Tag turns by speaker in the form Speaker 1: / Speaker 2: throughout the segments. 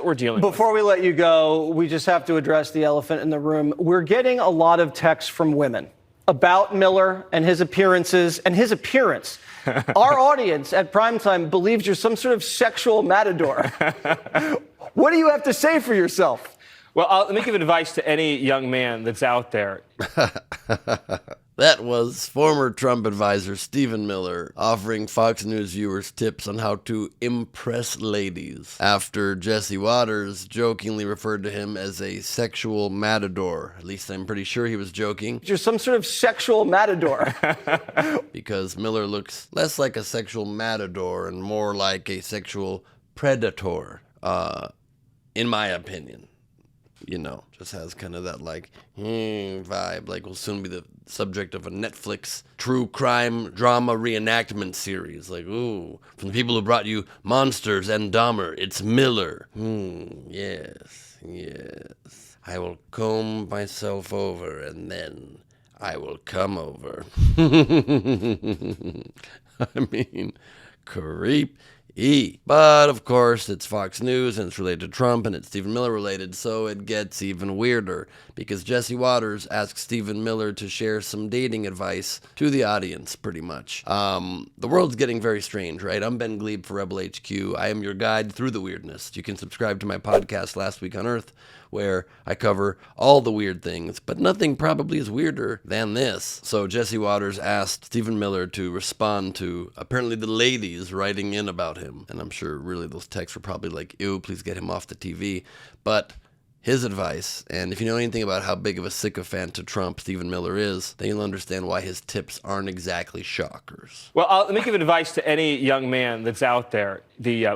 Speaker 1: we're dealing
Speaker 2: Before
Speaker 1: with.
Speaker 2: we let you go, we just have to address the elephant in the room. We're getting a lot of texts from women about Miller and his appearances and his appearance. Our audience at primetime believes you're some sort of sexual matador. What do you have to say for yourself?
Speaker 1: Well, let me give advice to any young man that's out there.
Speaker 3: That was former Trump advisor Stephen Miller offering Fox News viewers tips on how to impress ladies after Jesse Waters jokingly referred to him as a sexual matador. At least I'm pretty sure he was joking.
Speaker 2: You're some sort of sexual matador.
Speaker 3: Because Miller looks less like a sexual matador and more like a sexual predator, in my opinion. You know, just has kind of that vibe, like will soon be the subject of a Netflix true crime drama reenactment series. Like, ooh, from the people who brought you Monsters and Dahmer, it's Miller. Yes. I will comb myself over and then I will come over. I mean, creep. But, of course, it's Fox News, and it's related to Trump, and it's Stephen Miller related, so it gets even weirder, because Jesse Waters asked Stephen Miller to share some dating advice to the audience, pretty much. The world's getting very strange, right? I'm Ben Gleib for Rebel HQ. I am your guide through the weirdness. You can subscribe to my podcast, Last Week on Earth, where I cover all the weird things, but nothing probably is weirder than this. So Jesse Waters asked Stephen Miller to respond to apparently the ladies writing in about him. And I'm sure really those texts were probably like, ew, please get him off the TV. But his advice, and if you know anything about how big of a sycophant to Trump Stephen Miller is, then you'll understand why his tips aren't exactly shockers.
Speaker 1: Well, let me give advice to any young man that's out there.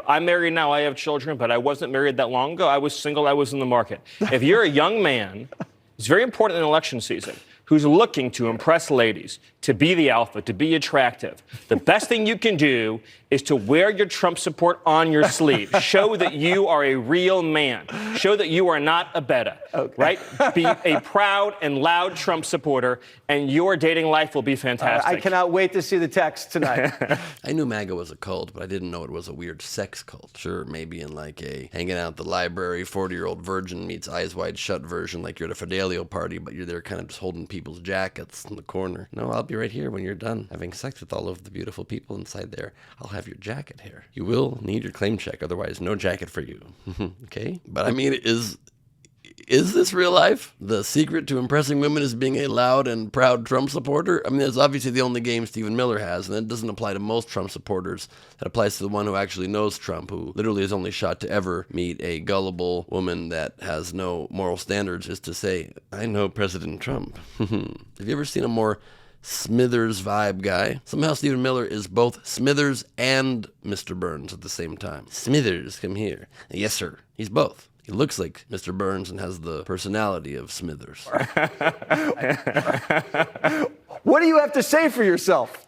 Speaker 1: I'm married now, I have children, but I wasn't married that long ago. I was single, I was in the market. If you're a young man, it's very important in election season, who's looking to impress ladies, to be the alpha, to be attractive, the best thing you can do is to wear your Trump support on your sleeve. Show that you are a real man. Show that you are not a beta, right? Be a proud and loud Trump supporter, and your dating life will be fantastic.
Speaker 2: I cannot wait to see the text tonight.
Speaker 3: I knew MAGA was a cult, but I didn't know it was a weird sex cult. Sure, maybe in like a hanging out at the library, 40-year-old virgin meets Eyes Wide Shut version, like you're at a Fidelio party, but you're there kind of just holding people's jackets in the corner. No, I'll be right here when you're done having sex with all of the beautiful people inside there. I'll have your jacket here. You will need your claim check, otherwise no jacket for you. Okay? But I mean, is this real life? The secret to impressing women is being a loud and proud Trump supporter? I mean, that's obviously the only game Stephen Miller has, and that doesn't apply to most Trump supporters. That applies to the one who actually knows Trump, who literally is only shot to ever meet a gullible woman that has no moral standards, is to say, I know President Trump. Have you ever seen a more Smithers vibe guy? Somehow Stephen Miller is both Smithers and Mr. Burns at the same time. Smithers, come here. Yes, sir. He's both. He looks like Mr. Burns and has the personality of Smithers.
Speaker 2: What do you have to say for yourself?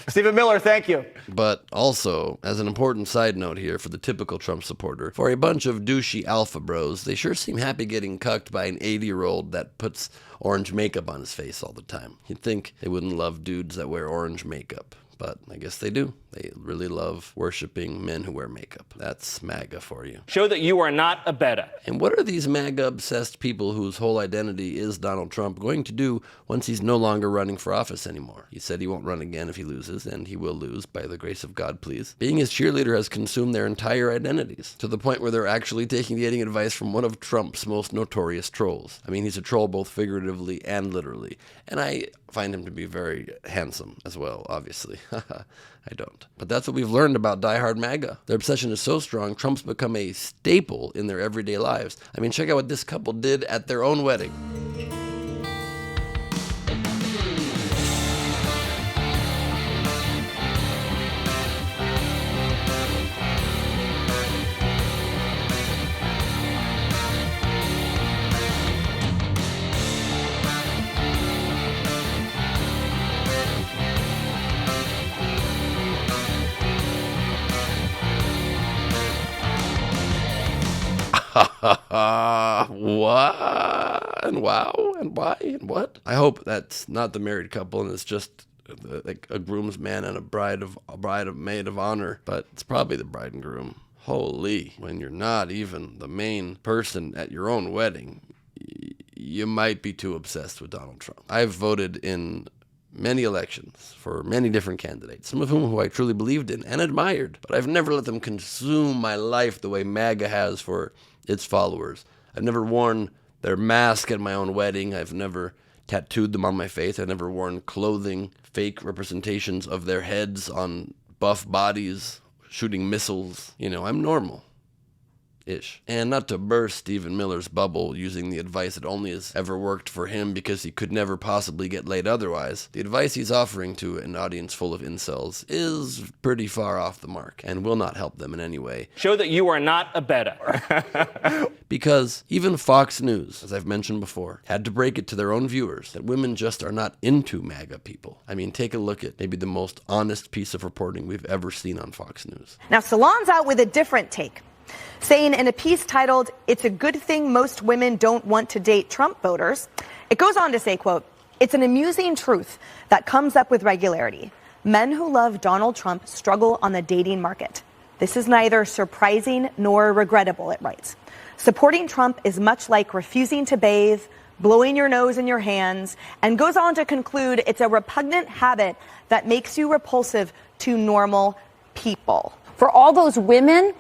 Speaker 2: Stephen Miller, thank you.
Speaker 3: But also, as an important side note here for the typical Trump supporter, for a bunch of douchey alpha bros, they sure seem happy getting cucked by an 80-year-old that puts orange makeup on his face all the time. You'd think they wouldn't love dudes that wear orange makeup, but I guess they do. They really love worshiping men who wear makeup. That's MAGA for you.
Speaker 1: Show that you are not a beta.
Speaker 3: And what are these MAGA-obsessed people whose whole identity is Donald Trump going to do once he's no longer running for office anymore? He said he won't run again if he loses, and he will lose, by the grace of God, please. Being his cheerleader has consumed their entire identities, to the point where they're actually taking dating advice from one of Trump's most notorious trolls. I mean, he's a troll both figuratively and literally. And I find him to be very handsome as well, obviously. I don't. But that's what we've learned about diehard MAGA. Their obsession is so strong, Trump's become a staple in their everyday lives. I mean, check out what this couple did at their own wedding. What? And wow? And why? And what? I hope that's not the married couple and it's just like a groomsman and a bride of maid of honor, but it's probably the bride and groom. Holy, when you're not even the main person at your own wedding, you might be too obsessed with Donald Trump. I've voted in many elections for many different candidates, some of whom I truly believed in and admired, but I've never let them consume my life the way MAGA has for its followers. I've never worn their mask at my own wedding. I've never tattooed them on my face. I've never worn clothing, fake representations of their heads on buff bodies, shooting missiles. You know, I'm normal. Ish. And not to burst Stephen Miller's bubble using the advice that only has ever worked for him because he could never possibly get laid otherwise, the advice he's offering to an audience full of incels is pretty far off the mark and will not help them in any way.
Speaker 1: Show that you are not a beta.
Speaker 3: Because even Fox News, as I've mentioned before, had to break it to their own viewers that women just are not into MAGA people. I mean, take a look at maybe the most honest piece of reporting we've ever seen on Fox News.
Speaker 4: Now, Salon's out with a different take, saying in a piece titled, "It's a good thing most women don't want to date Trump voters." It goes on to say, quote, "It's an amusing truth that comes up with regularity. Men who love Donald Trump struggle on the dating market. This is neither surprising nor regrettable," it writes. "Supporting Trump is much like refusing to bathe, blowing your nose in your hands," and goes on to conclude it's a repugnant habit that makes you repulsive to normal people.
Speaker 5: For all those women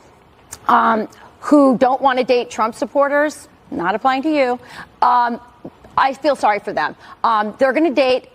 Speaker 5: who don't want to date Trump supporters, not applying to you, I feel sorry for them. They're going to date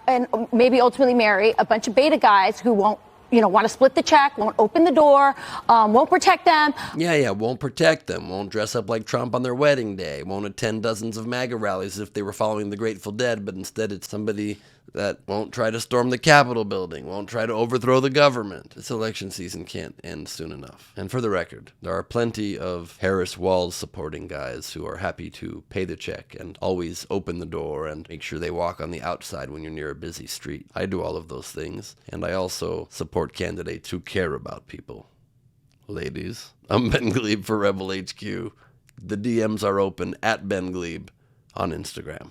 Speaker 5: and maybe ultimately marry a bunch of beta guys who won't, want to split the check, won't open the door, won't protect them.
Speaker 3: Yeah, won't protect them, won't dress up like Trump on their wedding day, won't attend dozens of MAGA rallies as if they were following the Grateful Dead, but instead it's somebody that won't try to storm the Capitol building, won't try to overthrow the government. This election season can't end soon enough. And for the record, there are plenty of Harris Walls supporting guys who are happy to pay the check and always open the door and make sure they walk on the outside when you're near a busy street. I do all of those things, and I also support candidates who care about people. Ladies, I'm Ben Gleib for Rebel HQ. The DMs are open at Ben Gleib on Instagram.